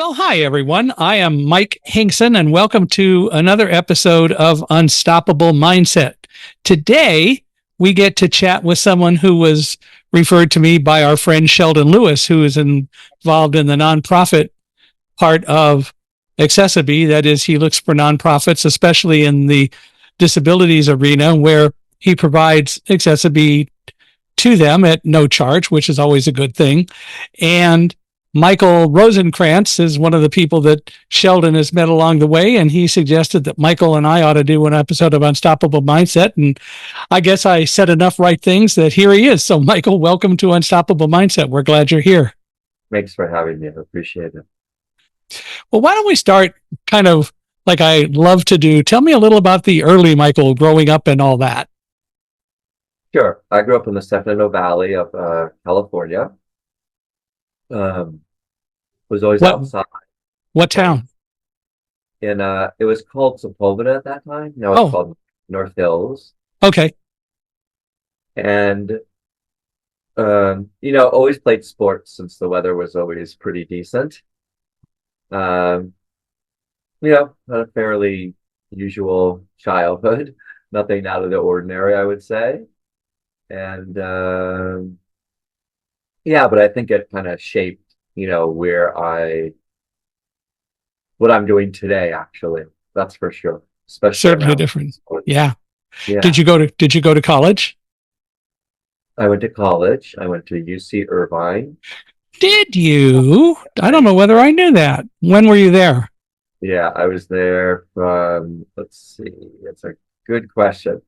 Well, hi, everyone. I am Mike Hinkson, and welcome to another episode of Unstoppable Mindset. Today, we get to chat with someone who was referred to me by our friend Sheldon Lewis, who is involved in the nonprofit part of Accessibility. That is, he looks for nonprofits, especially in the disabilities arena, where he provides accessibility to them at no charge, which is always a good thing. And Michael Rosenkrantz is one of the people that Sheldon has met along the way, and he suggested that Michael and I ought to do an episode of Unstoppable Mindset. And I guess I said enough right things that here he is. So, Michael, welcome to Unstoppable Mindset. We're glad you're here. Thanks for having me. I appreciate it. Well, why don't we start kind of like I love to do? Tell me a little about the early Michael growing up and all that. Sure. I grew up in the Sacramento Valley of California. Was always outside. What town? And it was called Sepulveda at that time. Now it's called North Hills. Okay. And always played sports since the weather was always pretty decent. Had a fairly usual childhood, nothing out of the ordinary, I would say. And but I think it kind of shaped what I'm doing today, actually. That's for sure. Especially certainly different. Yeah. Yeah. Did you go to college? I went to college. I went to UC Irvine. Did you? I don't know whether I knew that. When were you there? Yeah, I was there from, let's see, it's a good question.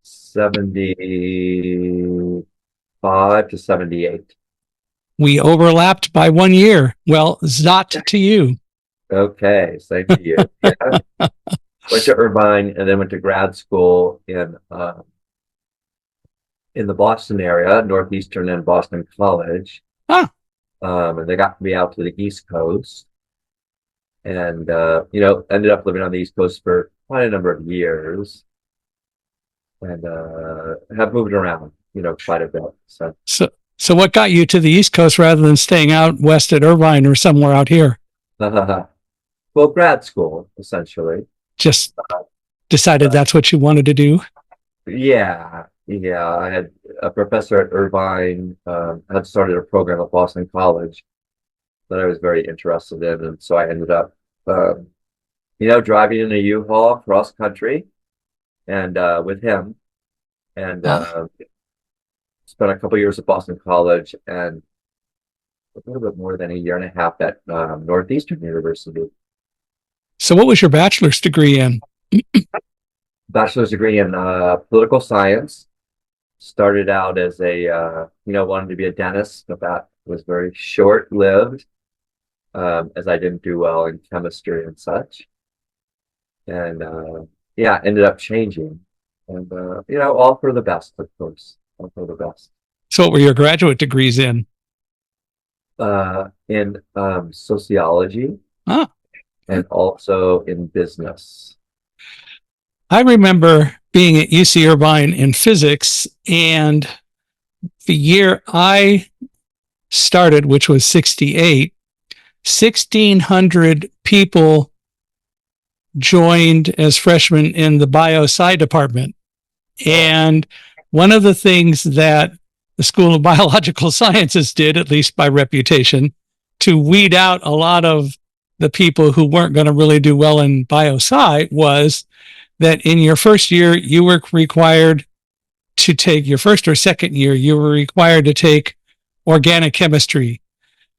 75 to 78. We overlapped by 1 year. Well, zot to you. Okay, same to you. Yeah. Went to Irvine and then went to grad school in the Boston area, Northeastern and Boston College. Huh. And they got me out to the East Coast. And, ended up living on the East Coast for quite a number of years. And have moved around, quite a bit. So what got you to the East Coast rather than staying out west at Irvine or somewhere out here? Well, grad school, essentially. Just decided that's what you wanted to do? Yeah. I had a professor at Irvine, had started a program at Boston College that I was very interested in. And so I ended up, driving in a U-Haul cross country and with him. And spent a couple years at Boston College and a little bit more than a year and a half at Northeastern University. So what was your bachelor's degree in? Bachelor's degree in political science. Started out as wanted to be a dentist, but that was very short-lived, as I didn't do well in chemistry and such. And ended up changing. And, all for the best, of course. All for the best. So what were your graduate degrees in? In sociology. And also in business. I remember being at UC Irvine in physics, and the year I started, which was 68, 1,600 people joined as freshmen in the bio-sci department. And one of the things that the School of Biological Sciences did, at least by reputation, to weed out a lot of the people who weren't going to really do well in bio-sci was that in your first year, you were required to take your first or second year, you were required to take organic chemistry.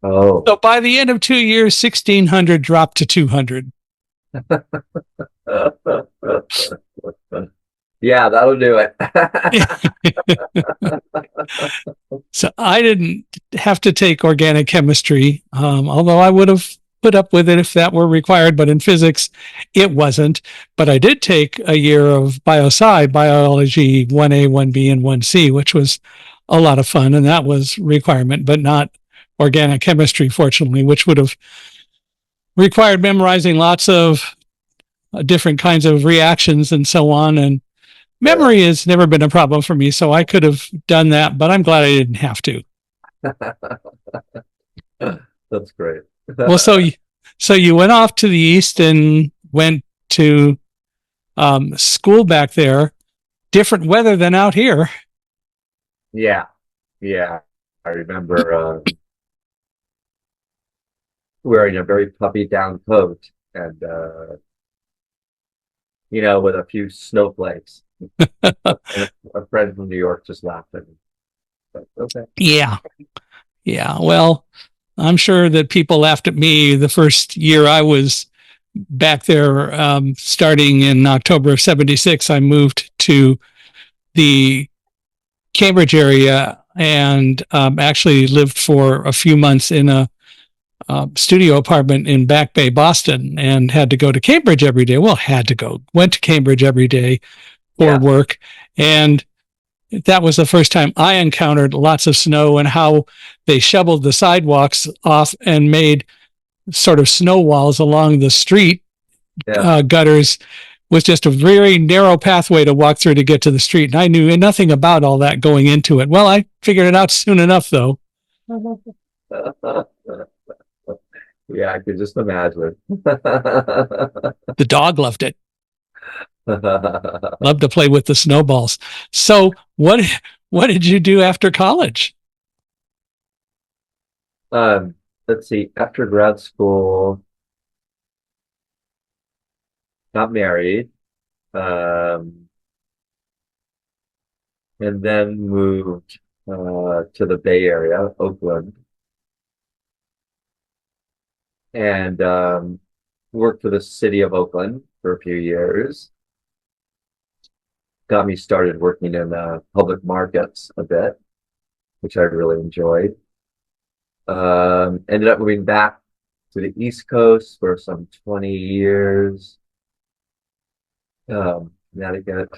Oh. So by the end of 2 years, 1,600 dropped to 200. Yeah, that'll do it. So I didn't have to take organic chemistry, although I would have put up with it if that were required, but in physics, it wasn't. But I did take a year of bio-sci, biology 1A, 1B, and 1C, which was a lot of fun, and that was requirement, but not organic chemistry, fortunately, which would have required memorizing lots of different kinds of reactions and so on. And memory has never been a problem for me, so I could have done that, but I'm glad I didn't have to. That's great. Well, so So you went off to the east and went to school back there. Different weather than out here. Yeah, yeah. I remember wearing a very puffy down coat and with a few snowflakes. And a friend from New York just laughed at me. But, okay. Yeah. Yeah. Well, I'm sure that people laughed at me the first year I was back there. Starting in October of '76, I moved to the Cambridge area and actually lived for a few months in a studio apartment in Back Bay, Boston, and had to go to Cambridge every day. Well, went to Cambridge every day for Yeah. work. And that was the first time I encountered lots of snow and how they shoveled the sidewalks off and made sort of snow walls along the street Yeah. gutters was just a very narrow pathway to walk through to get to the street. And I knew nothing about all that going into it. Well, I figured it out soon enough, though. Yeah, I could just imagine. The dog loved it. Loved to play with the snowballs. So what did you do after college? Um, let's see. After grad school, got married, um, and then moved to the Bay Area, Oakland, and worked for the city of Oakland for a few years. Got me started working in public markets a bit, which I really enjoyed. Ended up moving back to the East Coast for some 20 years. Connecticut.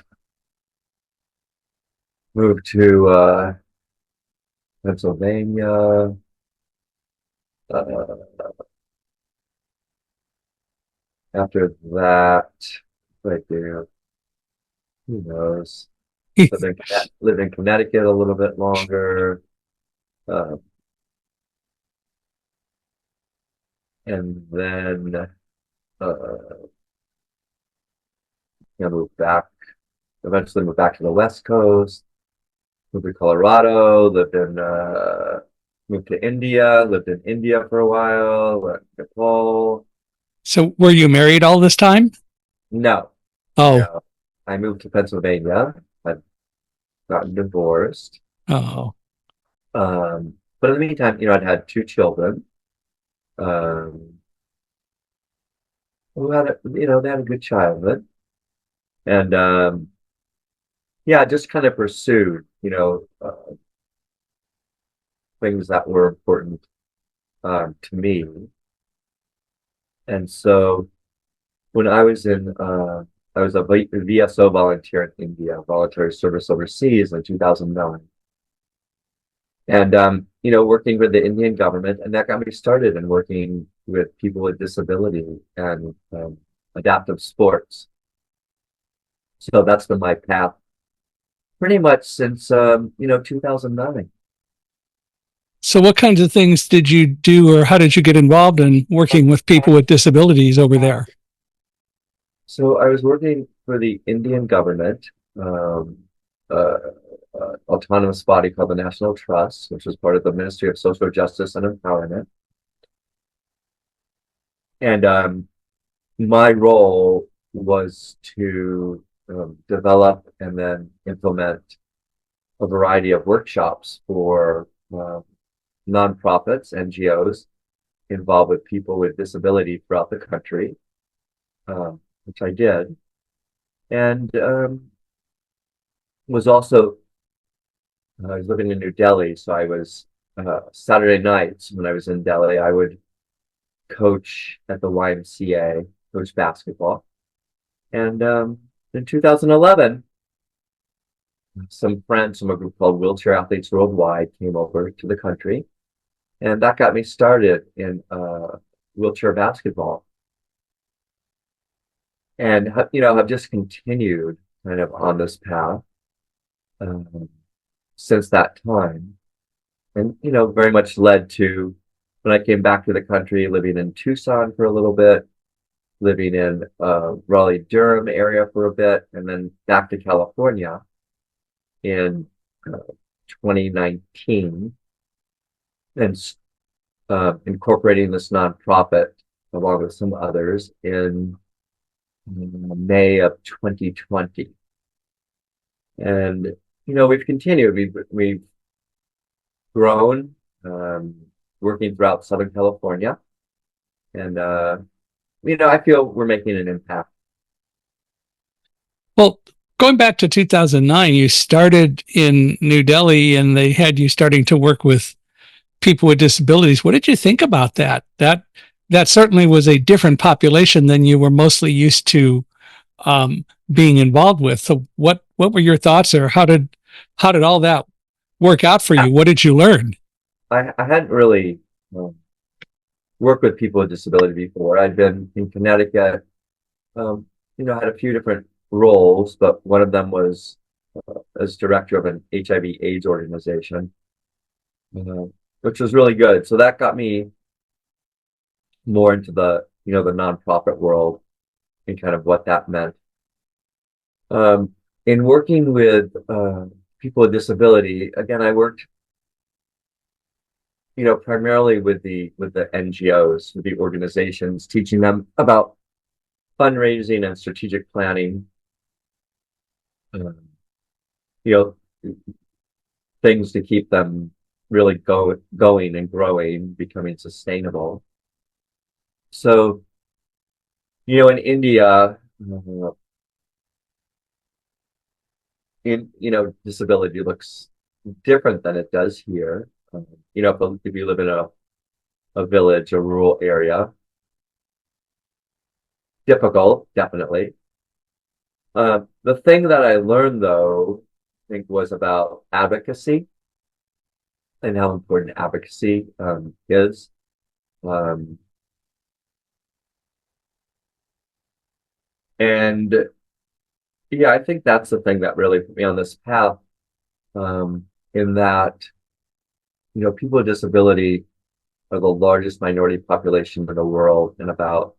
Moved to Pennsylvania. Uh, After that, what did I do? Who knows? Lived in Connecticut a little bit longer. Uh, and then moved back, eventually moved back to the West Coast, moved to Colorado, moved to India, lived in India for a while, went to Nepal. So were you married all this time? No, Oh, no. I moved to Pennsylvania. I'd gotten divorced. oh. But in the meantime, I'd had two children. Um, who had they had a good childhood. And yeah, just kind of pursued, things that were important to me. And so when I was I was a VSO volunteer in India, voluntary service overseas in 2009. And, working with the Indian government, and that got me started in working with people with disability and adaptive sports. So that's been my path pretty much since 2009. So what kinds of things did you do or how did you get involved in working with people with disabilities over there? So I was working for the Indian government, uh, autonomous body called the National Trust, which was part of the Ministry of Social Justice and Empowerment. And my role was to develop and then implement a variety of workshops for nonprofits, NGOs involved with people with disability throughout the country, which I did, and was also I was living in New Delhi, so I was Saturday nights when I was in Delhi, I would coach at the YMCA, coach basketball, and in 2011, some friends from a group called Wheelchair Athletes Worldwide came over to the country, and that got me started in wheelchair basketball. And have just continued kind of on this path since that time, and very much led to when I came back to the country, living in Tucson for a little bit, living in Raleigh-Durham area for a bit, and then back to California in 2019, and incorporating this nonprofit along with some others in May of 2020. And we've continued. We've grown, working throughout Southern California, and I feel we're making an impact. Well, going back to 2009, you started in New Delhi and they had you starting to work with people with disabilities. What did you think about that? That certainly was a different population than you were mostly used to being involved with. So what were your thoughts, or how did all that work out for you? What did you learn? I hadn't really worked with people with disability before. I'd been in Connecticut, had a few different roles, but one of them was as director of an HIV/AIDS organization, which was really good. So that got me more into the nonprofit world and kind of what that meant. In working with people with disability, again, I worked primarily with the NGOs, with the organizations, teaching them about fundraising and strategic planning, you know, things to keep them really going and growing, becoming sustainable. So, in India, disability looks different than it does here. If you live in a village, a rural area, difficult, definitely. The thing that I learned, though, I think, was about advocacy and how important advocacy is. And yeah, I think that's the thing that really put me on this path, in that, people with disability are the largest minority population in the world, and about,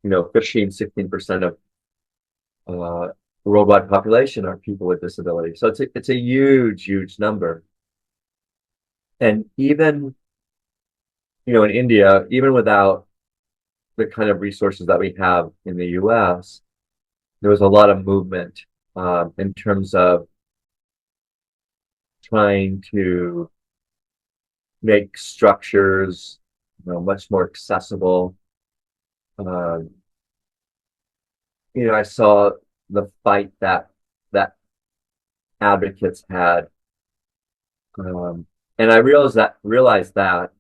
15-16% of the worldwide population are people with disability. So it's a huge, huge number. And even, in India, even without the kind of resources that we have in the US, there was a lot of movement in terms of trying to make structures, much more accessible. I saw the fight that advocates had, and I realized that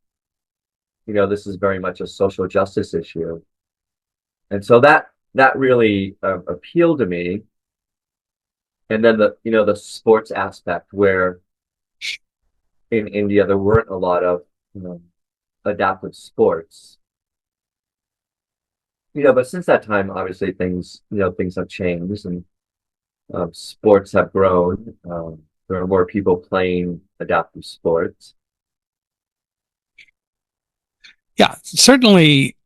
this is very much a social justice issue, and so that really appealed to me. And then the sports aspect, where in India there weren't a lot of adaptive sports, but since that time, obviously things have changed, and sports have grown. There are more people playing adaptive sports. Yeah, certainly.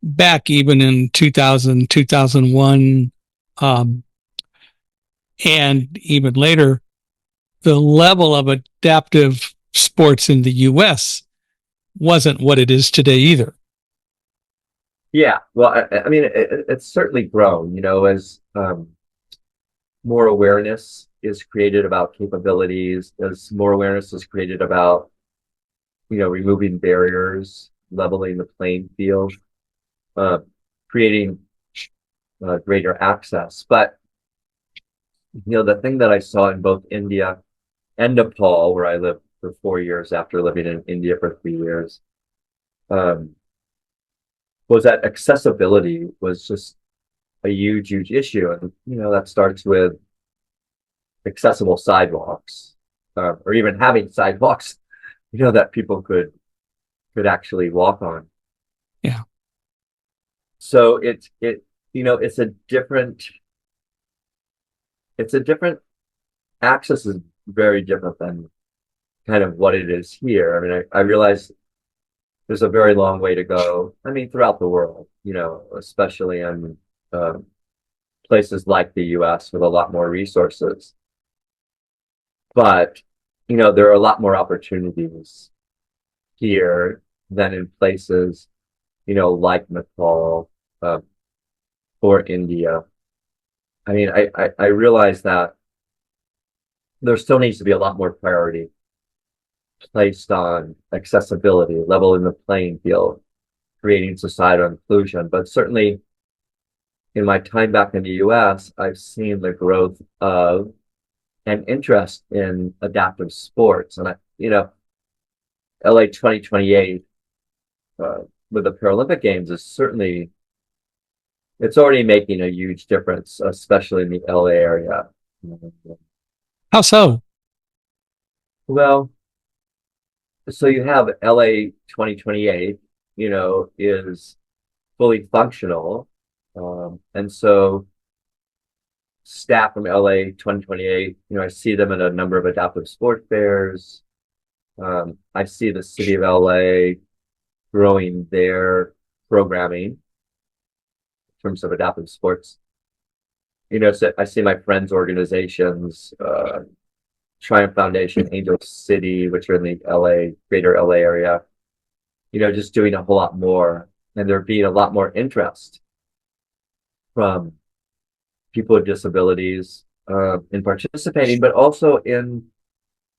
Back even in 2000, 2001, and even later, the level of adaptive sports in the US wasn't what it is today either. Yeah, well, I mean, it's certainly grown, as more awareness is created about capabilities, as more awareness is created about, removing barriers, leveling the playing field, creating greater access. But, the thing that I saw in both India and Nepal, where I lived for 4 years after living in India for 3 years, was that accessibility was just a huge, huge issue. And, that starts with accessible sidewalks, or even having sidewalks, that people could actually walk on. Yeah. So it's a different access is very different than kind of what it is here. I mean, I realize there's a very long way to go. I mean, throughout the world, especially in um, places like the US with a lot more resources. But, there are a lot more opportunities here than in places, like Nepal, uh, or India. I mean, I realize that there still needs to be a lot more priority placed on accessibility, level in the playing field, creating societal inclusion. But certainly in my time back in the US, I've seen the growth of an interest in adaptive sports. And LA 2028 with the Paralympic Games is certainly, it's already making a huge difference, especially in the LA area. How so? Well, so you have LA 2028, is fully functional. And so staff from LA 2028, I see them at a number of adaptive sport fairs. I see the city of LA growing their programming in terms of adaptive sports. So I see my friends' organizations, Triumph Foundation, Angel City, which are in the LA, greater LA area, just doing a whole lot more. And there being a lot more interest from people with disabilities in participating, but also in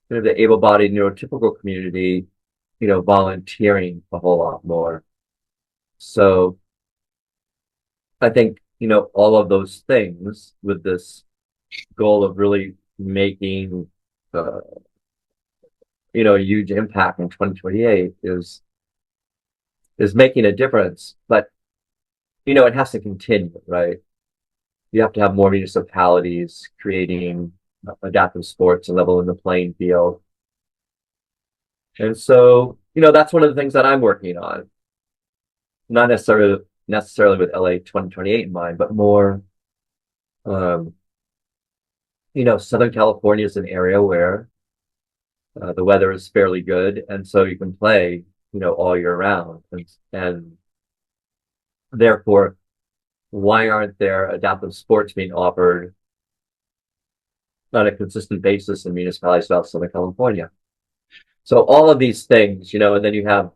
kind of the able-bodied neurotypical community, volunteering a whole lot more. So I think, all of those things with this goal of really making, a huge impact in 2028 is making a difference. But, it has to continue, right? You have to have more municipalities creating adaptive sports and leveling the playing field. And so, that's one of the things that I'm working on. Not necessarily with LA 2028 in mind, but more, um, Southern California is an area where the weather is fairly good, and so you can play, all year round, and therefore, why aren't there adaptive sports being offered on a consistent basis in municipalities throughout Southern California? So all of these things, and then you have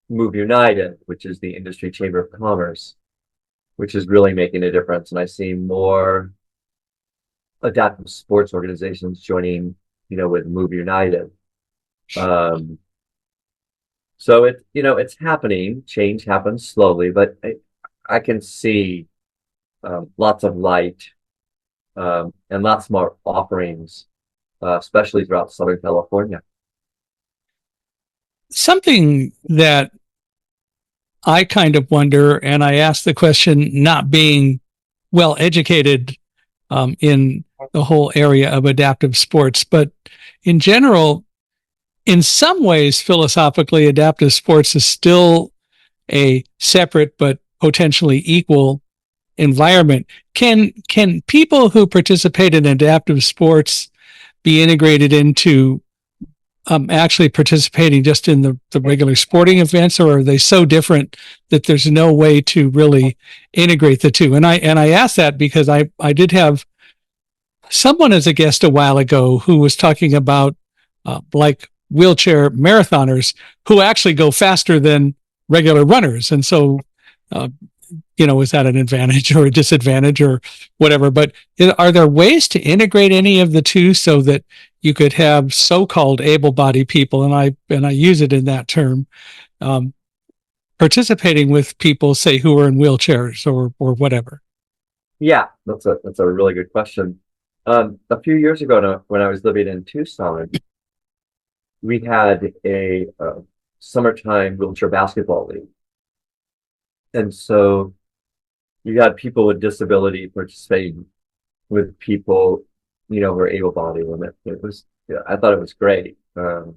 Move United, which is the industry chamber of commerce, which is really making a difference. And I see more adaptive sports organizations joining, with Move United. So it's happening. Change happens slowly, but I can see lots of light and lots more offerings, especially throughout Southern California. Something that I kind of wonder, and I ask the question, not being well educated in the whole area of adaptive sports, but in general, in some ways, philosophically, adaptive sports is still a separate but potentially equal environment. Can people who participate in adaptive sports be integrated into actually participating just in the regular sporting events, or are they so different that there's no way to really integrate the two? And I ask that because I did have someone as a guest a while ago who was talking about like wheelchair marathoners who actually go faster than regular runners, and so uh, is that an advantage or a disadvantage or whatever? But are there ways to integrate any of the two so that you could have so-called able-bodied people, and I use it in that term, um, participating with people, say, who are in wheelchairs or whatever? Yeah, that's a really good question. A few years ago, when I was living in Tucson, we had a summertime wheelchair basketball league, and so you had people with disability participating with people, who are able-bodied, and it was, yeah, I thought it was great. It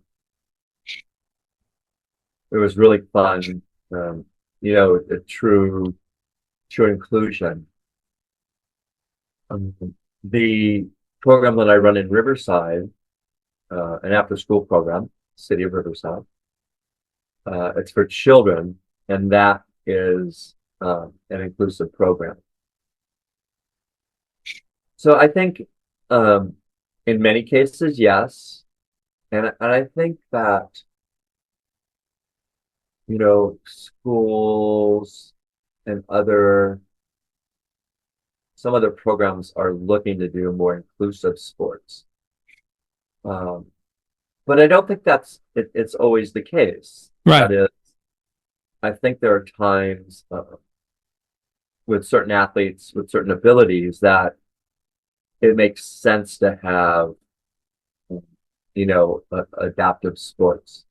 was really fun. A true inclusion. Um, the program that I run in Riverside, an after-school program, City of Riverside, It's for children, and that is an inclusive program. So I think in many cases, yes. And I think that, schools and some other programs are looking to do more inclusive sports. Um, but I don't think it's always the case. Right. That is, I think there are times with certain athletes with certain abilities that it makes sense to have, adaptive sports.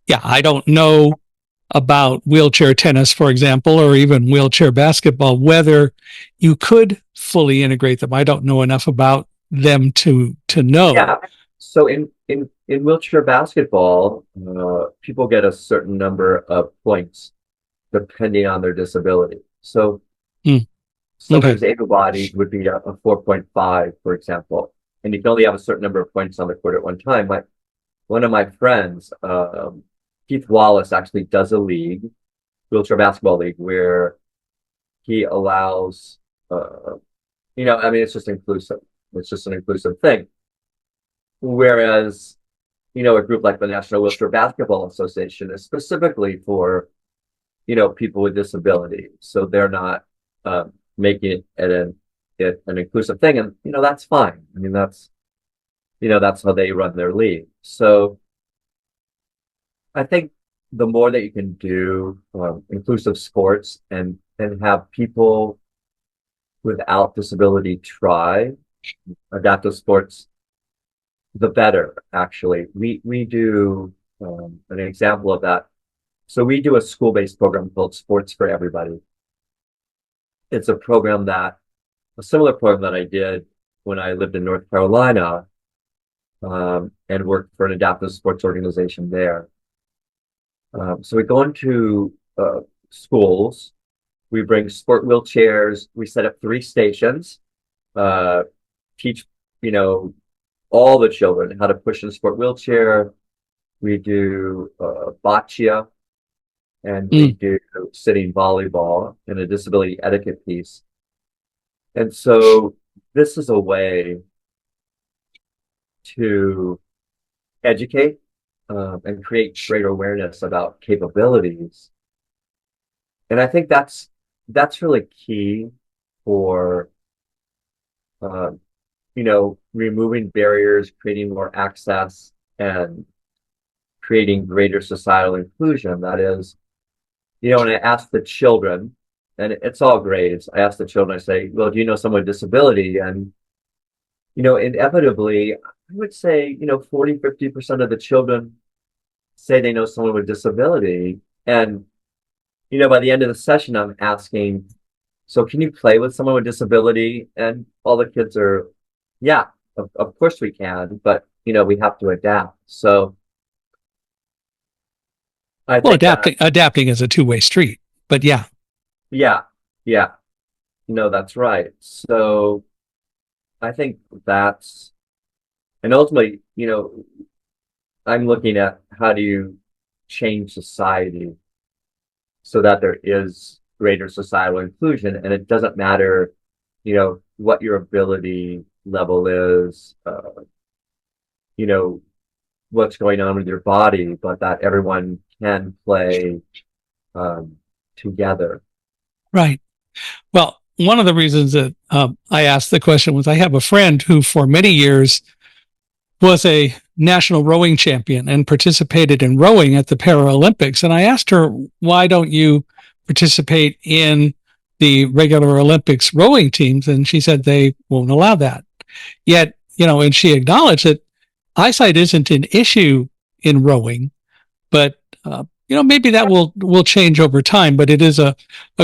Yeah, I don't know about wheelchair tennis, for example, or even wheelchair basketball, whether you could fully integrate them. I don't know enough about them to know. Yeah. So in wheelchair basketball, people get a certain number of points depending on their disability. So Mm, someone okay. who's able-bodied would be a 4.5, for example, and you can only have a certain number of points on the court at one time. One of my friends, Keith Wallace, actually does a league, wheelchair basketball league, where he allows, I mean, it's just inclusive. It's just an inclusive thing. Whereas, a group like the National Wheelchair Basketball Association is specifically for, people with disabilities. So they're not making it an inclusive thing. And, that's fine. I mean, that's how they run their league. So I think the more that you can do inclusive sports and have people without disability try adaptive sports, the better, actually. We do an example of that. So we do a school-based program called Sports for Everybody. It's a similar program that I did when I lived in North Carolina and worked for an adaptive sports organization there. So we go into schools, we bring sport wheelchairs, we set up 3 stations, teach, all the children how to push in a sport wheelchair. We do boccia, and we do sitting volleyball and a disability etiquette piece. And so this is a way to educate and create greater awareness about capabilities. And I think that's really key for removing barriers, creating more access, and creating greater societal inclusion. That is, and I ask the children, and it's all grades. I ask the children, I say, well, do you know someone with disability? And, inevitably, I would say, 40, 50% of the children say they know someone with disability. And, by the end of the session, I'm asking, so can you play with someone with disability? And all the kids are, yeah, of course we can, but, we have to adapt. So I Well, think that, adapting is a two-way street, but yeah. yeah, yeah, that's right. So I think and ultimately, I'm looking at how do you change society so that there is greater societal inclusion, and it doesn't matter, what your ability level is, you know, what's going on with your body, but that everyone can play together. Right. Well, one of the reasons that I asked the question was I have a friend who for many years was a national rowing champion and participated in rowing at the Paralympics. And I asked her, why don't you participate in the regular Olympics rowing teams? And she said they won't allow that. Yet, and she acknowledged that eyesight isn't an issue in rowing, but maybe that will change over time, but it is a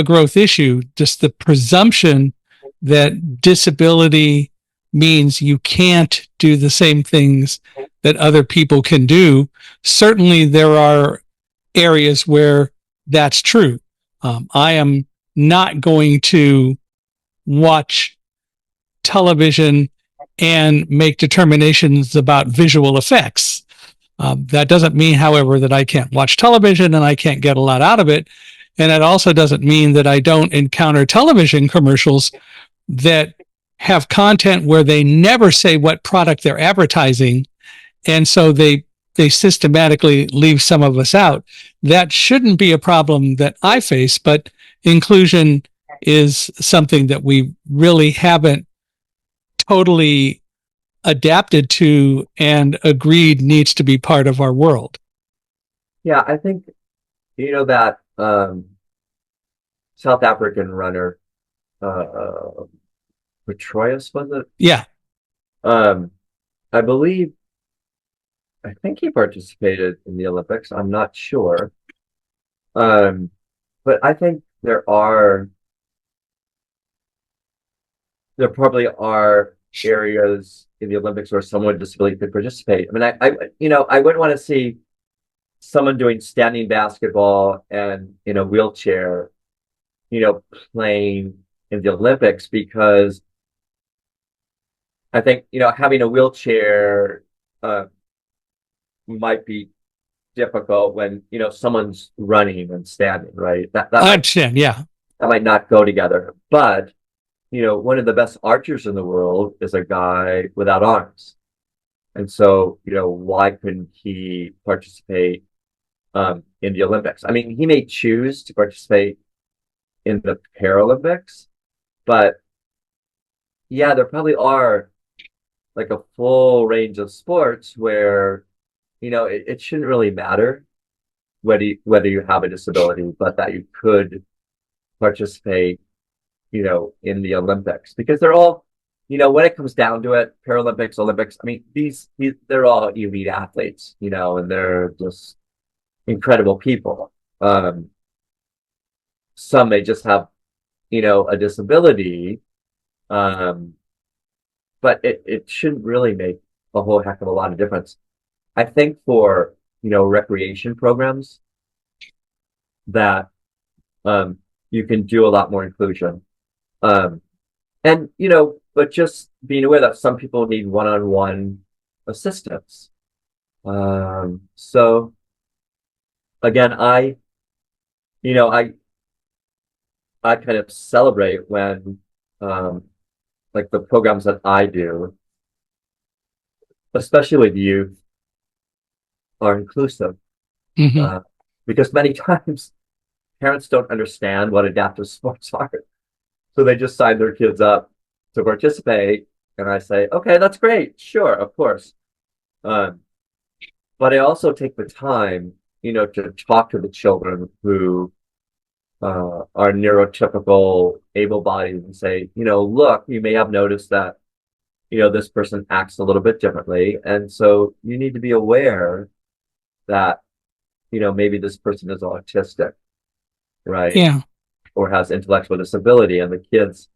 growth issue. Just the presumption that disability means you can't do the same things that other people can do. Certainly there are areas where that's true. I am not going to watch television and make determinations about visual effects. That doesn't mean, however, that I can't watch television and I can't get a lot out of it. And it also doesn't mean that I don't encounter television commercials that have content where they never say what product they're advertising. And so they systematically leave some of us out. That shouldn't be a problem that I face, but inclusion is something that we really haven't totally adapted to and agreed needs to be part of our world. Yeah, I think that South African runner, Petroius, was it? Yeah. I believe, I think he participated in the Olympics. I'm not sure. But I think there probably are areas in the Olympics where someone with disability could participate. I mean, I wouldn't want to see someone doing standing basketball and in a wheelchair, playing in the Olympics, because I think, having a wheelchair might be difficult when, someone's running and standing, right? I understand. Yeah. That might not go together. But, one of the best archers in the world is a guy without arms. And so, why couldn't he participate in the Olympics? I mean, he may choose to participate in the Paralympics, but yeah, there probably are like a full range of sports where, it shouldn't really matter whether you have a disability, but that you could participate, in the Olympics, because they're all, when it comes down to it, Paralympics, Olympics, I mean, these they're all elite athletes, and they're just incredible people. Some may just have, a disability, but it shouldn't really make a whole heck of a lot of difference. I think for, recreation programs that you can do a lot more inclusion. And, but just being aware that some people need one-on-one assistance. So again, I kind of celebrate when, like the programs that I do, especially with youth, are inclusive. Mm-hmm. Because many times parents don't understand what adaptive sports are. So they just sign their kids up to participate. And I say, okay, that's great. Sure, of course. But I also take the time, to talk to the children who are neurotypical, able-bodied, and say, look, you may have noticed that, this person acts a little bit differently. And so you need to be aware that, maybe this person is autistic, right? Yeah. Or has intellectual disability, and the kids,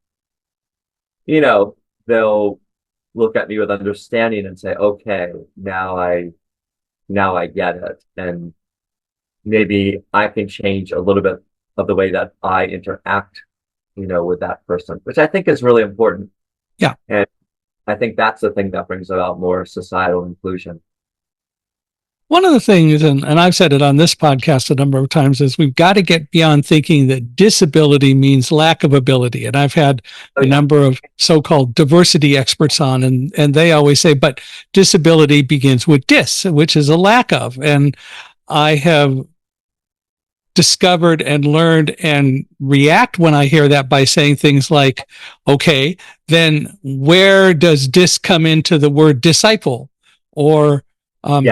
they'll look at me with understanding and say, okay, now I get it. And maybe I can change a little bit of the way that I interact, with that person, which I think is really important. Yeah. And I think that's the thing that brings about more societal inclusion. One of the things, and I've said it on this podcast a number of times, is we've got to get beyond thinking that disability means lack of ability. And I've had a number of so-called diversity experts on, and they always say, but disability begins with dis, which is a lack of. And I have discovered and learned and react when I hear that by saying things like, okay, then where does dis come into the word disciple or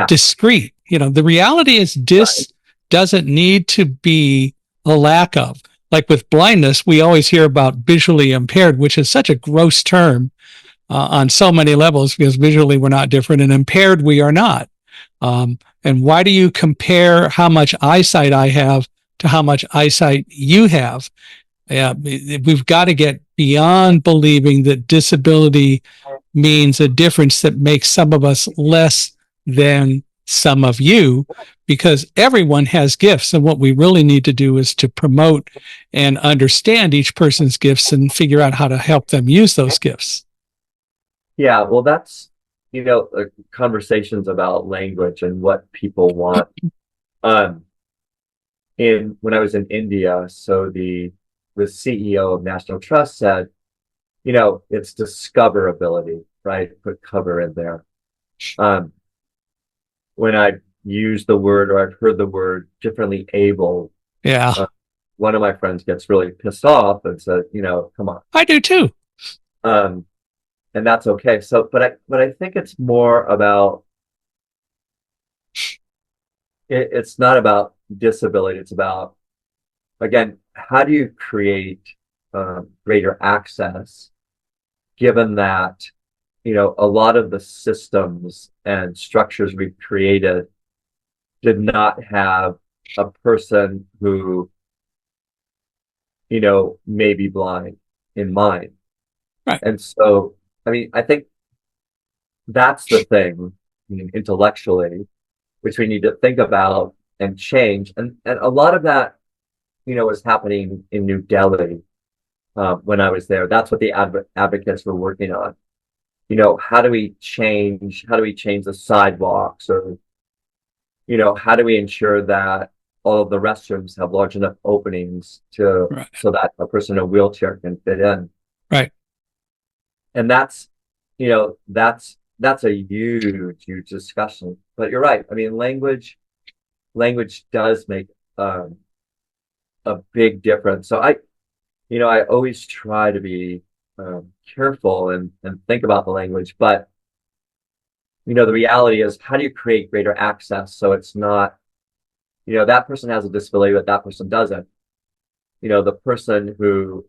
discrete? The reality is dis doesn't need to be a lack of. Like with blindness, we always hear about visually impaired, which is such a gross term on so many levels, because visually we're not different and impaired we are not. And why do you compare how much eyesight I have to how much eyesight you have? We've got to get beyond believing that disability means a difference that makes some of us less than some of you, because everyone has gifts. And what we really need to do is to promote and understand each person's gifts and figure out how to help them use those gifts. Yeah, well, that's, conversations about language and what people want. Um, in when I was in India, so the CEO of National Trust said, it's discoverability, right? Put cover in there. Um, when I use the word or I've heard the word differently able, Yeah, uh, one of my friends gets really pissed off and said, come on. I do too. Um, and that's okay. So, but I think it's more about it's not about disability. It's about, again, how do you create greater access, given that, a lot of the systems and structures we've created did not have a person who, may be blind in mind. Right. And so, I mean, I think that's the thing, intellectually, which we need to think about and change. And a lot of that, was happening in New Delhi when I was there. That's what the advocates were working on. How do we change? How do we change the sidewalks, or how do we ensure that all of the restrooms have large enough openings Right. so that a person in a wheelchair can fit in? Right. And that's a huge discussion. But you're right. I mean, language does make a big difference. So I always try to be careful and think about the language. But the reality is, how do you create greater access so it's not, that person has a disability, but that person doesn't. The person who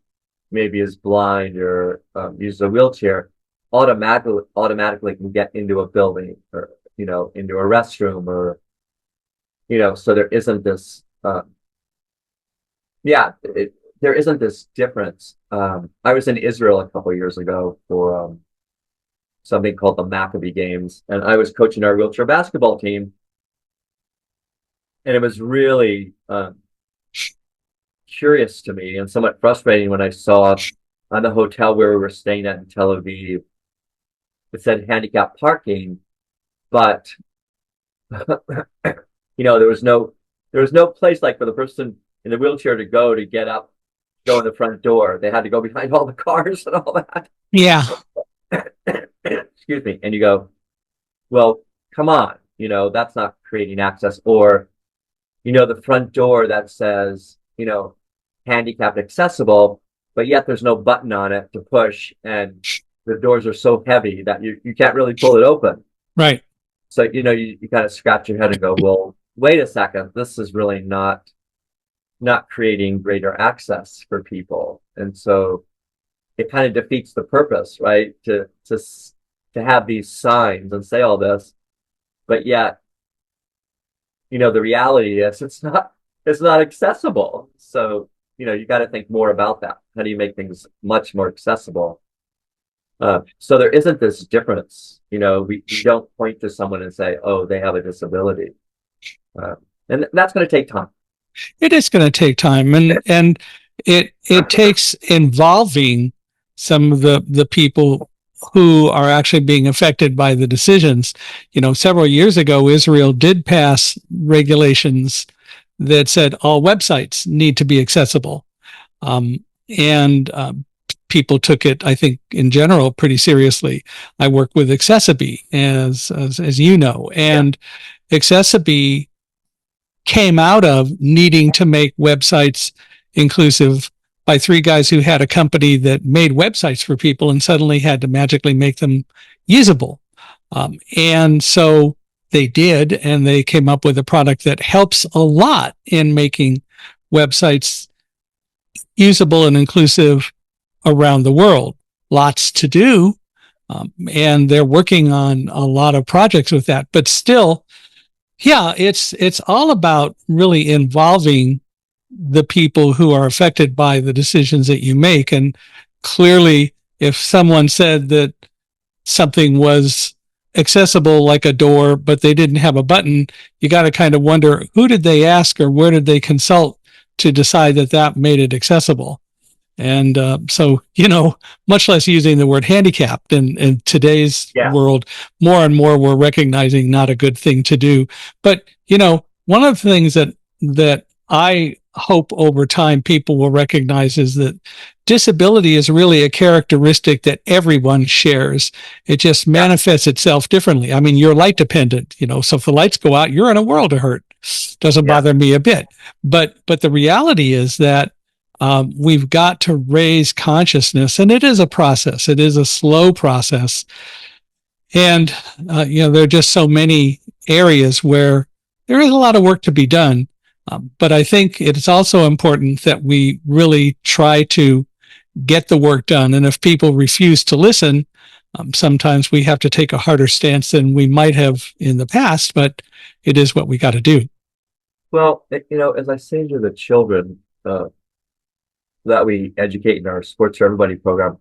maybe is blind or uses a wheelchair automatically can get into a building, or into a restroom, or so there isn't this there isn't this difference. I was in Israel a couple of years ago for something called the Maccabee Games, and I was coaching our wheelchair basketball team, and it was really curious to me and somewhat frustrating when I saw on the hotel where we were staying at in Tel Aviv, it said handicap parking, but there was no place like for the person in the wheelchair to go to get up, go in the front door. They had to go behind all the cars and all that. Yeah. Excuse me. And you go, well, come on, that's not creating access. Or, the front door that says, handicapped accessible, but yet there's no button on it to push, and the doors are so heavy that you can't really pull it open. Right. So, you kind of scratch your head and go, well, wait a second, this is really not creating greater access for people. And so it kind of defeats the purpose, right? To have these signs and say all this, but yet, the reality is it's not accessible. So, you got to think more about that. How do you make things much more accessible? So there isn't this difference. We don't point to someone and say, oh, they have a disability. And that's going to take time. It is going to take time, and it takes involving some of the people who are actually being affected by the decisions. Several years ago, Israel did pass regulations that said all websites need to be accessible. And people took it, I think, in general, pretty seriously. I work with Accessibee, as you know, and Accessibee came out of needing to make websites inclusive by three guys who had a company that made websites for people and suddenly had to magically make them usable. And so they did, and they came up with a product that helps a lot in making websites usable and inclusive around the world. Lots to do, and they're working on a lot of projects with that. But still, yeah, it's all about really involving the people who are affected by the decisions that you make. And clearly, if someone said that something was accessible like a door, but they didn't have a button, you got to kind of wonder, who did they ask or where did they consult to decide that made it accessible? And so, much less using the word handicapped in today's Yeah. world, more and more we're recognizing not a good thing to do. But, one of the things that I hope over time people will recognize is that disability is really a characteristic that everyone shares. It just Yeah. manifests itself differently. I mean, you're light dependent, so if the lights go out, you're in a world of hurt. Doesn't Yeah. bother me a bit. But the reality is that we've got to raise consciousness, and it is a process. It is a slow process, and there are just so many areas where there is a lot of work to be done. But I think it's also important that we really try to get the work done. And if people refuse to listen, sometimes we have to take a harder stance than we might have in the past. But it is what we got to do. Well, as I say to the children that we educate in our Sports for Everybody program,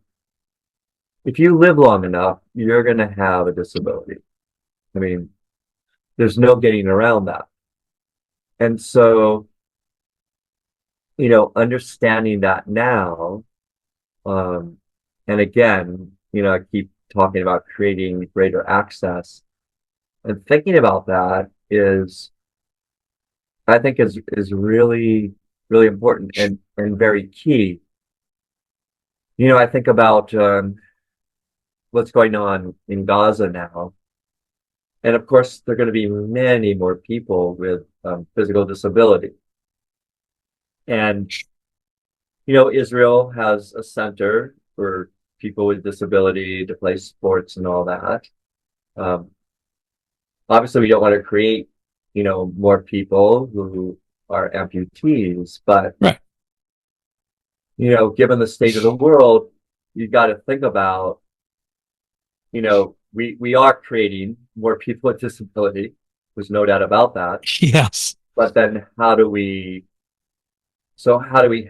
if you live long enough, you're going to have a disability. I mean, there's no getting around that. And so, understanding that now, um, and again, I keep talking about creating greater access, and thinking about that I think is really, really important and very key. I think about what's going on in Gaza now. And of course, there are going to be many more people with physical disability. And, Israel has a center for people with disability to play sports and all that. Um, Obviously, we don't want to create, more people who are amputees, but, Right. Given the state of the world, you got to think about, we are creating more people with disability. There's no doubt about that. Yes. But then how do we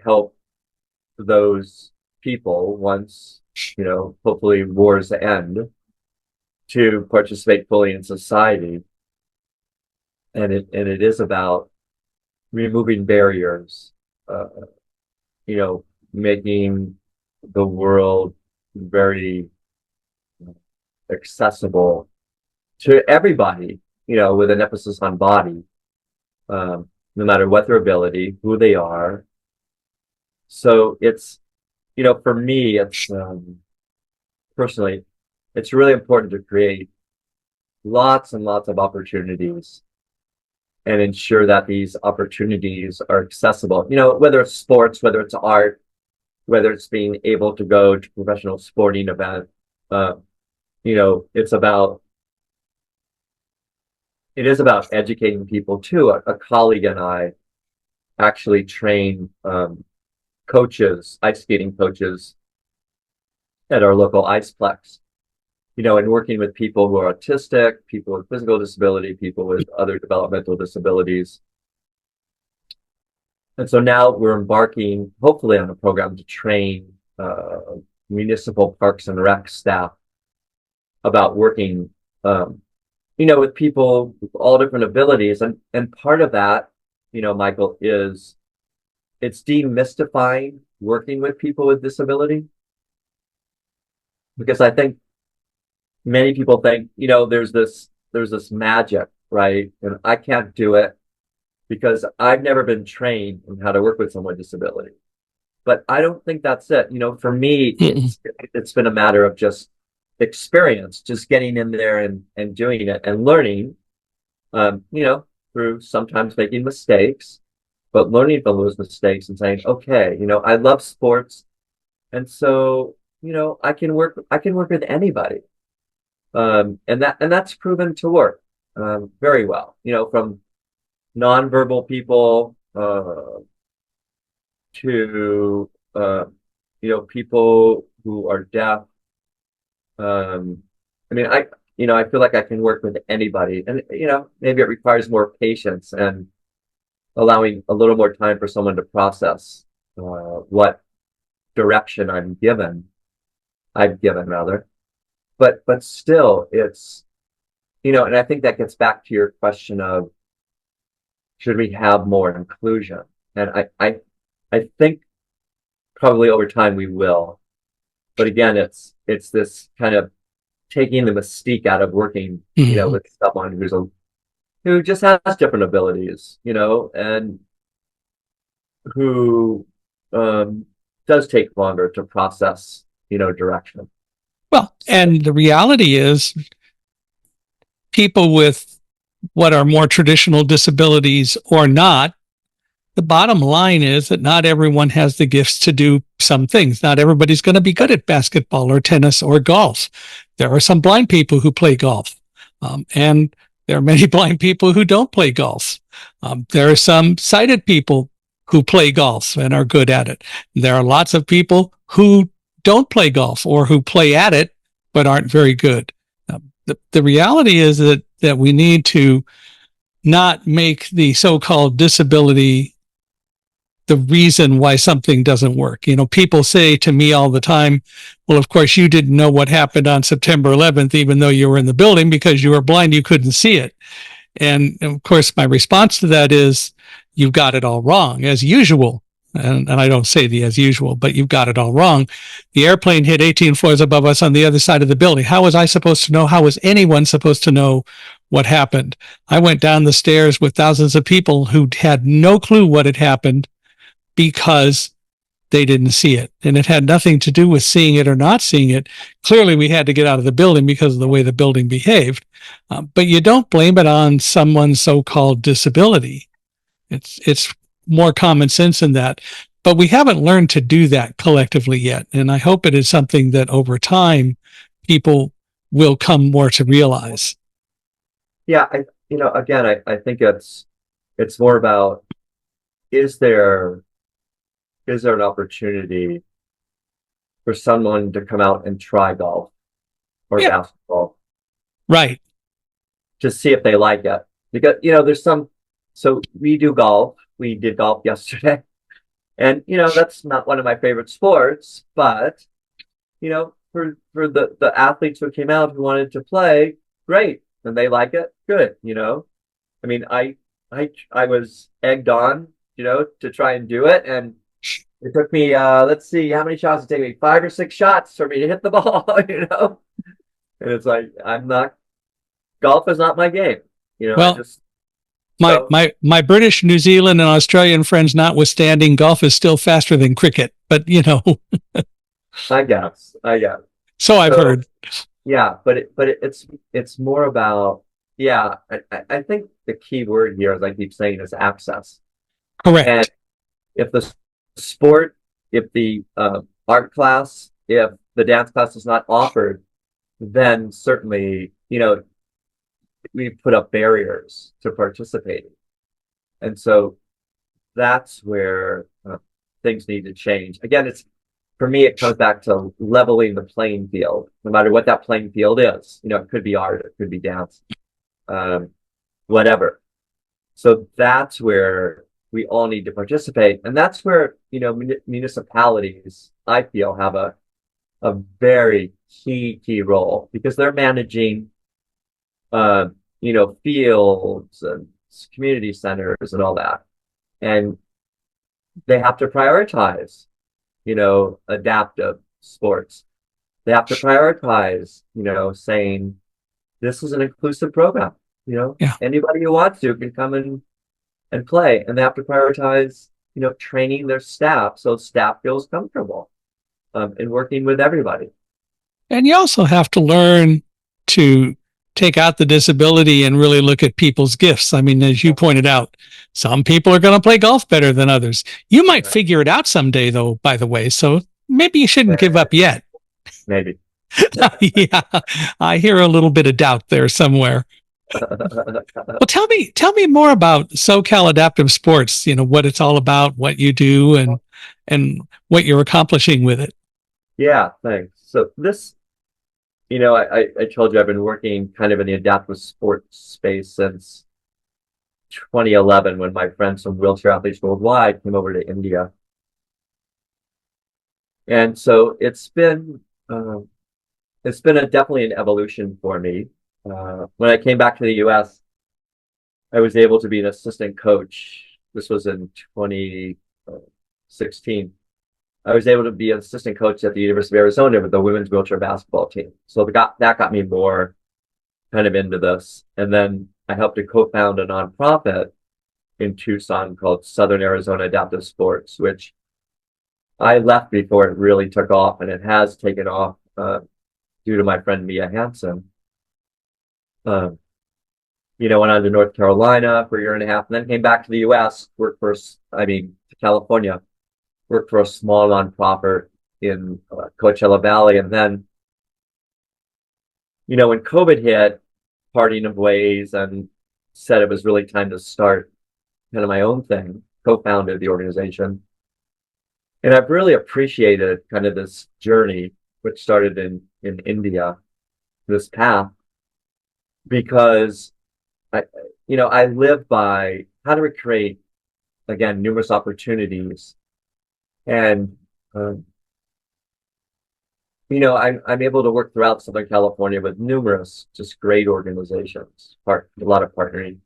help those people once, hopefully wars end, to participate fully in society? And it is about removing barriers, uh, making the world very accessible to everybody, with an emphasis on body, no matter what their ability, who they are. So it's, for me, it's personally, it's really important to create lots and lots of opportunities and ensure that these opportunities are accessible. Whether it's sports, whether it's art, whether it's being able to go to a professional sporting event, uh, it's about it is about educating people too. A colleague and I actually train coaches, ice skating coaches at our local iceplex, and working with people who are autistic, people with physical disability, people with other developmental disabilities. And so now we're embarking, hopefully, on a program to train municipal parks and rec staff about working, with people with all different abilities. And part of that, Michael, is it's demystifying working with people with disability. Because I think many people think, there's this magic, right? And I can't do it because I've never been trained in how to work with someone with disability. But I don't think that's it. For me, it's been a matter of just experience, just getting in there and doing it and learning, through sometimes making mistakes, but learning from those mistakes and saying, okay, I love sports. And so, I can work with anybody. And that's proven to work, very well, from nonverbal people, to, people who are deaf. I mean, I feel like I can work with anybody, and, maybe it requires more patience and allowing a little more time for someone to process, what direction I've given rather. But still, it's, and I think that gets back to your question of, should we have more inclusion? And I think probably over time we will. But again, it's this kind of taking the mystique out of working, Mhm. with someone who just has different abilities, and who um, does take longer to process, direction. Well, and the reality is people with what are more traditional disabilities or not, the bottom line is that not everyone has the gifts to do some things. Not everybody's going to be good at basketball or tennis or golf. There are some blind people who play golf. And there are many blind people who don't play golf. There are some sighted people who play golf and are good at it. There are lots of people who don't play golf or who play at it but aren't very good. The reality is that we need to not make the so-called disability the reason why something doesn't work. People say to me all the time, well, of course, you didn't know what happened on September 11th, even though you were in the building because you were blind, you couldn't see it. And of course, my response to that is, you've got it all wrong, as usual. And I don't say the as usual, but you've got it all wrong. The airplane hit 18 floors above us on the other side of the building. How was I supposed to know? How was anyone supposed to know what happened? I went down the stairs with thousands of people who had no clue what had happened because they didn't see it. And it had nothing to do with seeing it or not seeing it. Clearly, we had to get out of the building because of the way the building behaved. But you don't blame it on someone's so-called disability. It's more common sense than that. But we haven't learned to do that collectively yet. And I hope it is something that over time people will come more to realize. Yeah, again, I think it's more about, is there is there an opportunity for someone to come out and try golf or Yeah, basketball right. to see if they like it? Because, there's so we do golf. We did golf yesterday. And, that's not one of my favorite sports, but, for the athletes who came out who wanted to play, great. And they like it, good. I mean, I was egged on, to try and do it. And it took me, let's see, how many shots did it take me? 5 or 6 shots for me to hit the ball, And it's like, golf is not my game. I Well, just, my so my my British, New Zealand, and Australian friends notwithstanding, golf is still faster than cricket. But I guess. so I've So heard. yeah, but it's more about, yeah, I think the key word here, as I keep saying, is access. And Correct. if the sport, if the art class, if the dance class is not offered, then certainly, we put up barriers to participating. And so that's where things need to change. Again, for me, it comes back to leveling the playing field, no matter what that playing field is. It could be art, it could be dance, um, whatever. So that's where we all need to participate. And that's where, municipalities, I feel, have a very key role, because they're managing, uh, fields and community centers and all that. And they have to prioritize, adaptive sports. They have to prioritize, saying this is an inclusive program. Yeah. Anybody who wants to can come and play. And they have to prioritize, training their staff so staff feels comfortable in working with everybody. And you also have to learn to take out the disability and really look at people's gifts. I mean, as you pointed out, some people are going to play golf better than others. You might Right. figure it out someday, though, by the way. So maybe you shouldn't give up yet. Maybe. Yeah, I hear a little bit of doubt there somewhere. Well, tell me more about SoCal Adaptive Sports. What it's all about, what you do, and what you're accomplishing with it. Yeah, thanks. So I told you I've been working kind of in the adaptive sports space since 2011, when my friends from Wheelchair Athletes Worldwide came over to India. And so it's been definitely an evolution for me. When I came back to the US, I was able to be an assistant coach. This was in 2016. I was able to be an assistant coach at the University of Arizona with the women's wheelchair basketball team. So that got me more kind of into this. And then I helped to co-found a nonprofit in Tucson called Southern Arizona Adaptive Sports, which I left before it really took off, and it has taken off due to my friend Mia Hansen. Um, went on to North Carolina for a year and a half, and then came back to the U.S., to California, worked for a small nonprofit in Coachella Valley. And then, when COVID hit, parting of ways, and said it was really time to start kind of my own thing, co-founded the organization. And I've really appreciated kind of this journey, which started in India, this path, because I live by how do we create, again, numerous opportunities. And, I'm able to work throughout Southern California with numerous just great organizations, a lot of partnering.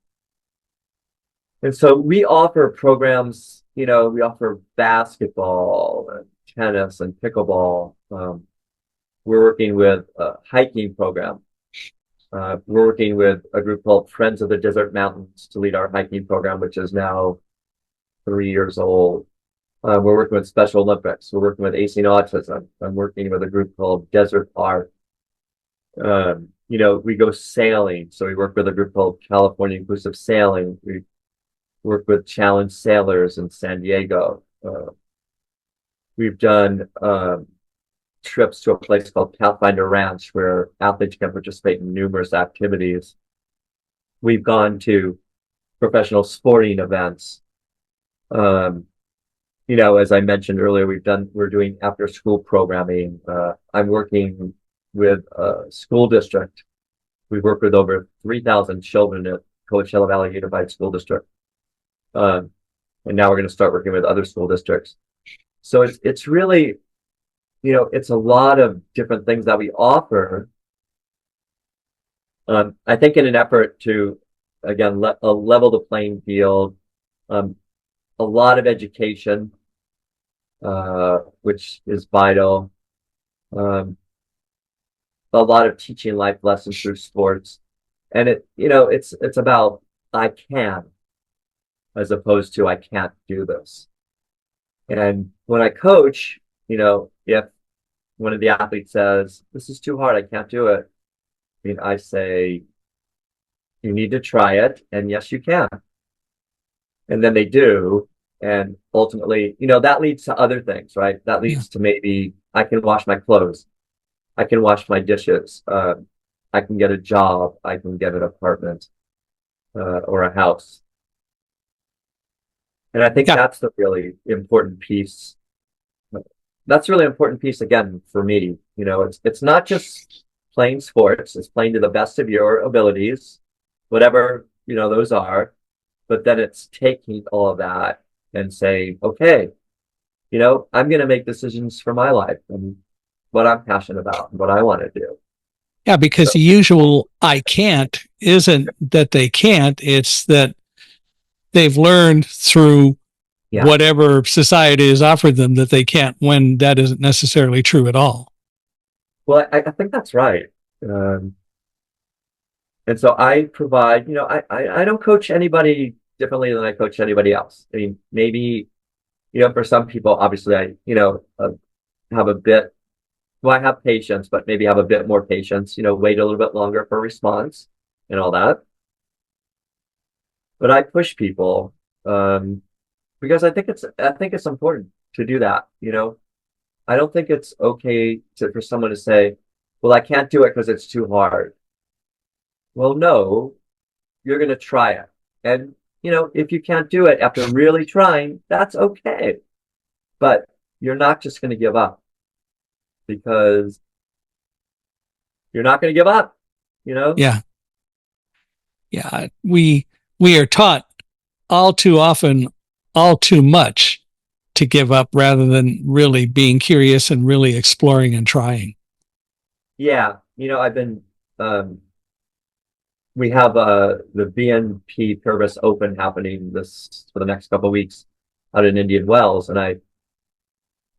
And so we offer programs, we offer basketball and tennis and pickleball. We're working with a hiking program. We're working with a group called Friends of the Desert Mountains to lead our hiking program, which is now 3 years old. We're working with Special Olympics. We're working with AC and Autism. I'm working with a group called Desert Art. We go sailing. So we work with a group called California Inclusive Sailing. We work with Challenge Sailors in San Diego. We've done trips to a place called Pathfinder Ranch where athletes can participate in numerous activities. We've gone to professional sporting events. As I mentioned earlier, we're doing after school programming. I'm working with a school district. We've worked with over 3,000 children at Coachella Valley Unified School District. And now we're going to start working with other school districts. So it's really, it's a lot of different things that we offer. I think in an effort to, again, level the playing field, a lot of education, which is vital. A lot of teaching life lessons through sports. And it's about I can, as opposed to I can't do this. And when I coach, if one of the athletes says, this is too hard, I can't do it, I say, you need to try it, and yes, you can. And then they do. And ultimately, that leads to other things, right? That leads to maybe I can wash my clothes. I can wash my dishes. I can get a job. I can get an apartment or a house. And I think that's the really important piece. That's a really important piece, again, for me. It's not just playing sports. It's playing to the best of your abilities, whatever, those are. But then it's taking all of that and saying, okay, I'm going to make decisions for my life and what I'm passionate about and what I want to do. Yeah, because the usual I can't isn't that they can't, it's that they've learned through whatever society has offered them that they can't, when that isn't necessarily true at all. Well, I think that's right. And so I provide, I don't coach anybody differently than I coach anybody else. I mean, maybe, for some people, obviously I, have a bit, well, I have patience, but maybe have a bit more patience, wait a little bit longer for a response and all that. But I push people, because I think it's important to do that. I don't think it's okay for someone to say, well, I can't do it because it's too hard. Well, no, you're going to try it. And, if you can't do it after really trying, that's okay. But you're not just going to give up, because you're not going to give up, Yeah. Yeah. We are taught all too often, all too much, to give up rather than really being curious and really exploring and trying. Yeah. I've been, we have the BNP Purvis Open happening for the next couple of weeks out in Indian Wells. And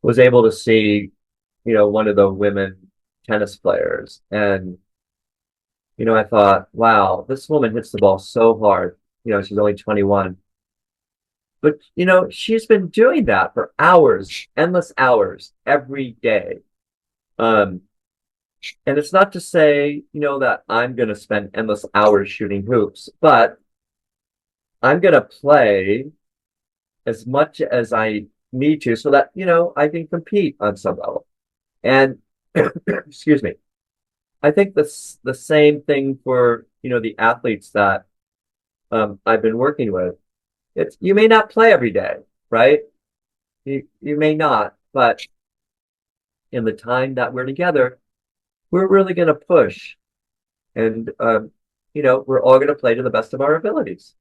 was able to see, one of the women tennis players. And, I thought, wow, this woman hits the ball so hard. She's only 21. But, she's been doing that for hours, endless hours, every day. Um, and it's not to say, that I'm going to spend endless hours shooting hoops, but I'm going to play as much as I need to so that, I can compete on some level. And excuse me, I think the same thing for, the athletes that I've been working with. It's you may not play every day, right? You may not, but in the time that we're together, we're really going to push, and we're all going to play to the best of our abilities.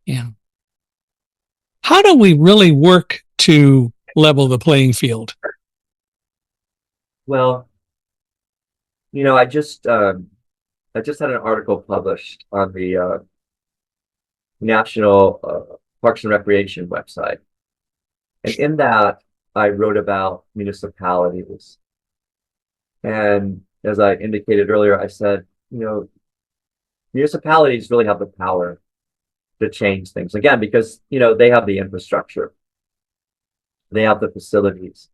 Yeah. How do we really work to level the playing field? Well, I just had an article published on the National Parks and Recreation website. And in that, I wrote about municipalities. And as I indicated earlier, I said, municipalities really have the power to change things. Again, because, they have the infrastructure, they have the facilities.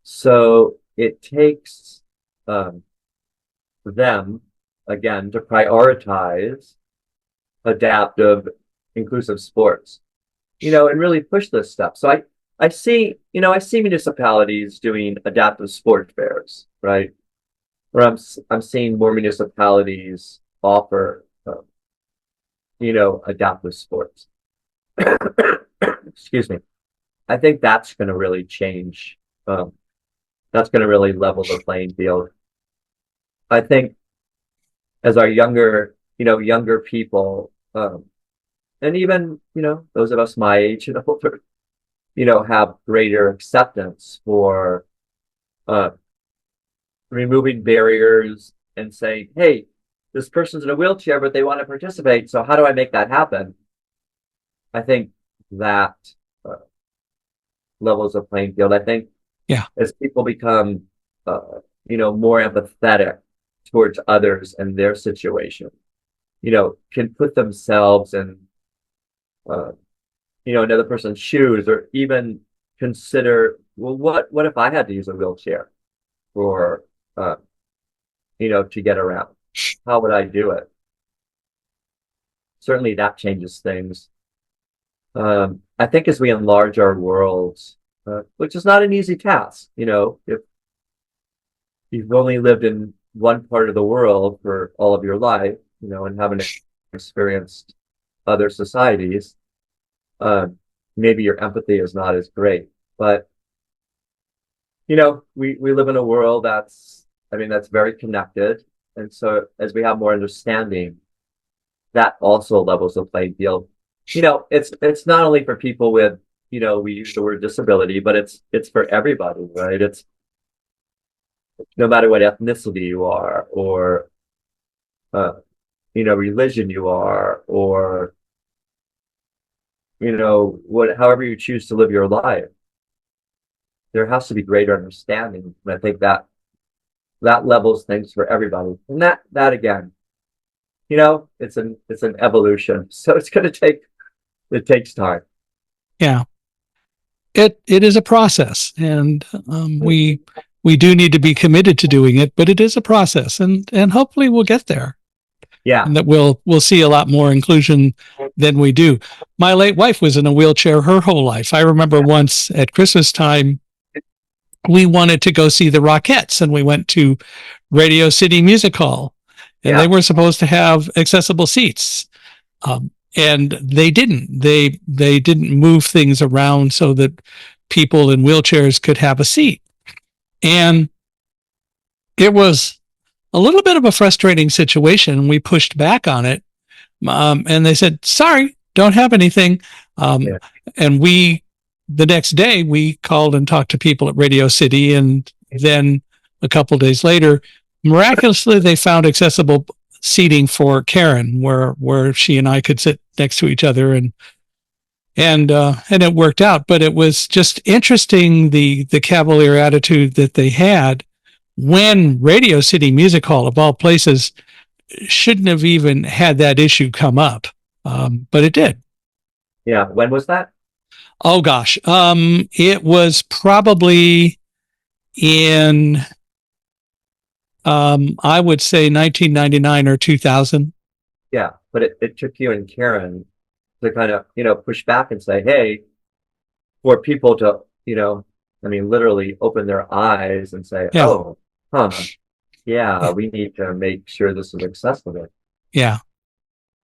So it takes them, again, to prioritize adaptive, inclusive sports, and really push this stuff. So I see municipalities doing adaptive sport fairs, right? Where I'm seeing more municipalities offer, adaptive sports. Excuse me. I think that's going to really change. That's going to really level the playing field. I think as our younger people, and even, those of us my age and older, have greater acceptance for removing barriers and saying, hey, this person's in a wheelchair, but they want to participate. So how do I make that happen? I think that levels the playing field. I think as people become, more empathetic towards others and their situation, can put themselves in, another person's shoes, or even consider, well, what if I had to use a wheelchair for, to get around? How would I do it? Certainly that changes things. I think as we enlarge our worlds, which is not an easy task, if you've only lived in one part of the world for all of your life, and haven't experienced other societies, maybe your empathy is not as great. But, we live in a world that's very connected. And so as we have more understanding, that also levels the playing field. It's not only for people with, we use the word disability, but it's for everybody, right? It's no matter what ethnicity you are, or religion you are, or however you choose to live your life, there has to be greater understanding. And I think that levels things for everybody. And that again, it's an evolution. So it takes time. Yeah. It is a process, and we do need to be committed to doing it, but it is a process, and hopefully we'll get there. Yeah. And that we'll see a lot more inclusion than we do. My late wife was in a wheelchair her whole life. I remember once at Christmas time, we wanted to go see the Rockettes, and we went to Radio City Music Hall, and they were supposed to have accessible seats. And they didn't. They didn't move things around so that people in wheelchairs could have a seat. And it was a little bit of a frustrating situation. We pushed back on it, and they said, sorry, don't have anything. And the next day, we called and talked to people at Radio City, and then a couple of days later, miraculously, they found accessible seating for Karen, where she and I could sit next to each other. And and it worked out. But it was just interesting the cavalier attitude that they had when Radio City Music Hall, of all places, shouldn't have even had that issue come up, but it did. Yeah. When was that? Oh gosh, it was probably in I would say 1999 or 2000. Yeah. But it took you and Karen to kind of, push back and say, hey, for people to, I mean, literally open their eyes and say, Yeah, oh, huh, yeah, we need to make sure this is accessible. yeah.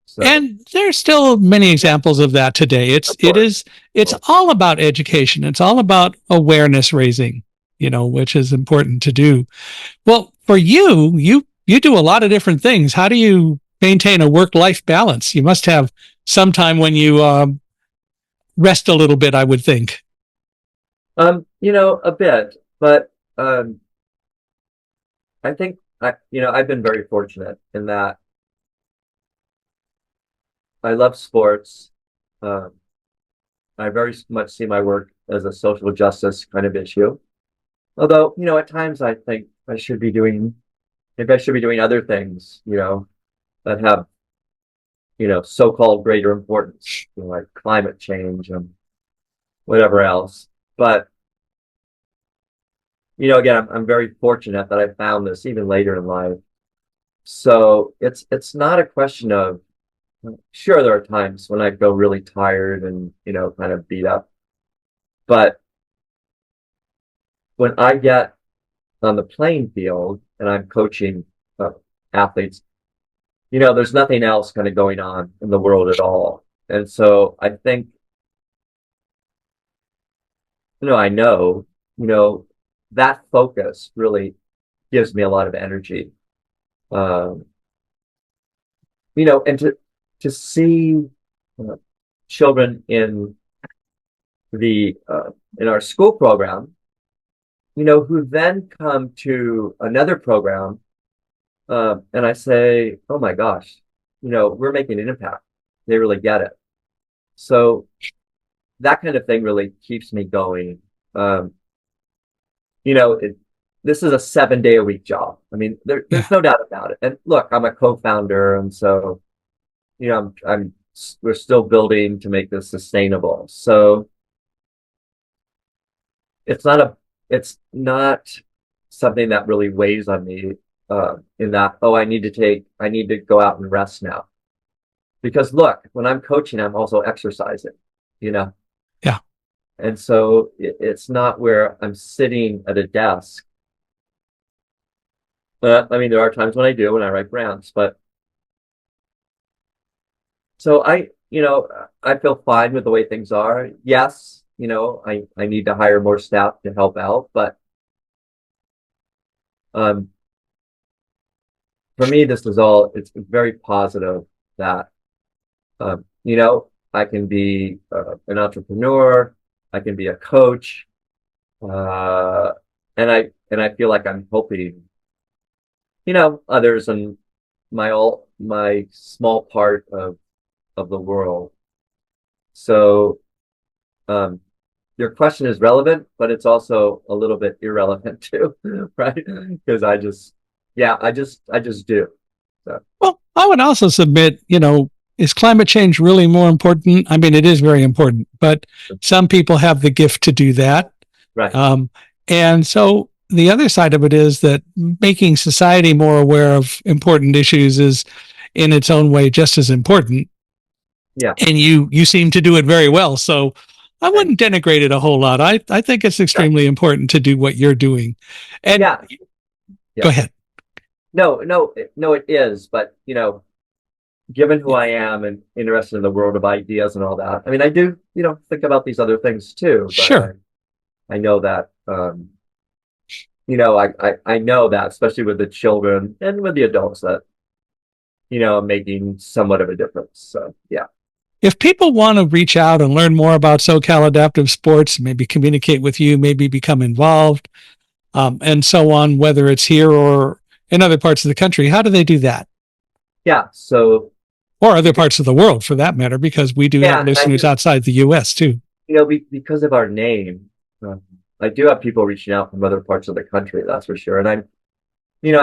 So, And there's still many examples of that today. of course, of It's course. all about education. It's all about awareness raising, which is important to do. Well, for you do a lot of different things. How do you maintain a work-life balance? You must have some time when you rest a little bit, I would think. A bit, but I think I've been very fortunate in that I love sports. Um, I very much see my work as a social justice kind of issue. Although, at times I think maybe I should be doing other things, that have, so-called greater importance, like climate change and whatever else. But, again, I'm very fortunate that I found this even later in life. So it's not a question of, sure, there are times when I feel really tired and, kind of beat up. But when I get on the playing field and I'm coaching athletes, there's nothing else kind of going on in the world at all. And so I think, I know, you know, that focus really gives me a lot of energy. Um, and to see uh, children the in our school program, who then come to another program, and I say, oh my gosh, we're making an impact. They really get it. So that kind of thing really keeps me going. Um, you know, it, this is a 7 day a week job. I mean, Yeah. there's no doubt about it. And look, I'm a co-founder, and so we're still building to make this sustainable. So it's not a it's not something that really weighs on me in that, oh, I need to go out and rest now. Because look, when I'm coaching, I'm also exercising, you know. Yeah. And so it's not where I'm sitting at a desk. I mean, there are times when I do when I write grants, but so I feel fine with the way things are. Yes, I need to hire more staff to help out, but um, for me, it's very positive that, I can be an entrepreneur, I can be a coach, uh, and I feel like I'm helping, others in my small part of the world. So, um, your question is relevant, but it's also a little bit irrelevant too, right? Because I just do. So, Well, I would also submit, is climate change really more important? I mean, it is very important, but some people have the gift to do that. right. Um, and so the other side of it is that making society more aware of important issues is in its own way just as important. Yeah. And you seem to do it very well. So I Okay. wouldn't denigrate it a whole lot. I think it's Yeah. extremely important to do what you're doing. And Yeah. go Yeah. ahead. No, it is. But, given who I am and interested in the world of ideas and all that, I mean, I do, think about these other things too, but Sure. I know that, I know that, especially with the children and with the adults, that, I'm making somewhat of a difference. So, yeah. If people want to reach out and learn more about SoCal Adaptive Sports, maybe communicate with you, maybe become involved, and so on, whether it's here or in other parts of the country, how do they do that? Yeah. So or other parts of the world for that matter, because we do have Yeah, and I listeners do, outside the US too. because of our name, I do have people reaching out from other parts of the country, that's for sure. And I'm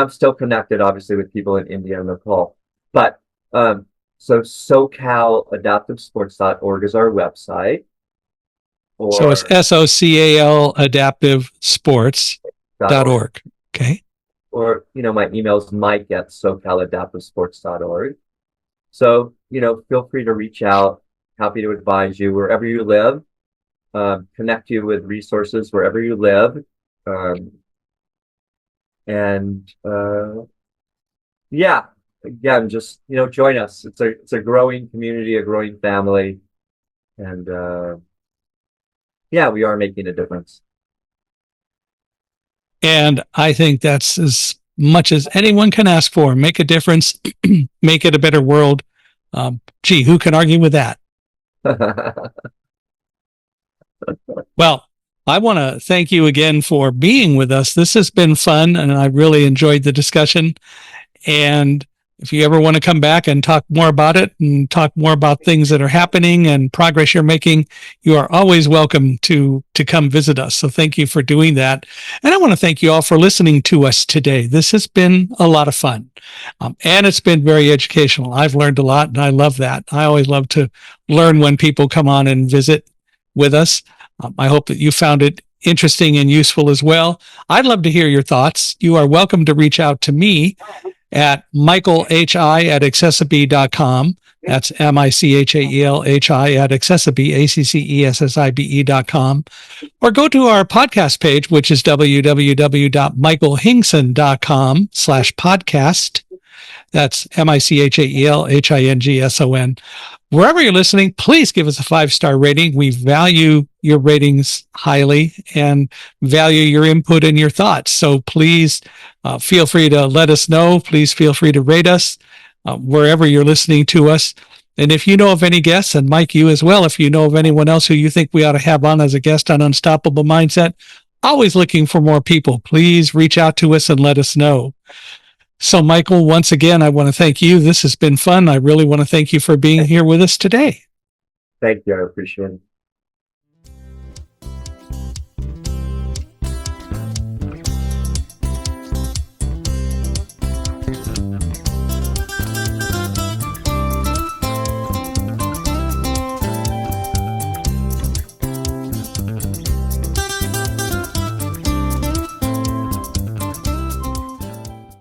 still connected, obviously, with people in India and Nepal. But so SoCalAdaptiveSports.org is our website, So it's or SOCAL adaptivesports.org. .org, Okay. or my email is mike@SoCalAdaptiveSports.org. So feel free to reach out. Happy to advise you wherever you live, connect you with resources wherever you live, and yeah, again, just join us. It's a growing community, a growing family, and yeah, we are making a difference. And I think that's as much as anyone can ask for. Make a difference, make it a better world. Gee, who can argue with that? Well, I want to thank you again for being with us. This has been fun, and I really enjoyed the discussion. And if you ever want to come back and talk more about it and talk more about things that are happening and progress you're making, you are always welcome to come visit us. So thank you for doing that. And I want to thank you all for listening to us today. This has been a lot of fun. And it's been very educational. I've learned a lot, and I love that. I always love to learn when people come on and visit with us. I hope that you found it interesting and useful as well. I'd love to hear your thoughts. You are welcome to reach out to me at michaelhi@accessibe.com. That's MICHAELHI at accessibe.com. Or go to our podcast page, which is www.michaelhingson.com/podcast. That's MICHAELHINGSON. Wherever you're listening, please give us a 5-star rating. We value your ratings highly and value your input and your thoughts. So please feel free to let us know. Please feel free to rate us wherever you're listening to us. And if you know of any guests, and Mike, you as well, if you know of anyone else who you think we ought to have on as a guest on Unstoppable Mindset, always looking for more people. Please reach out to us and let us know. So, Michael, once again, I want to thank you. This has been fun. I really want to thank you for being here with us today. Thank you. I appreciate it.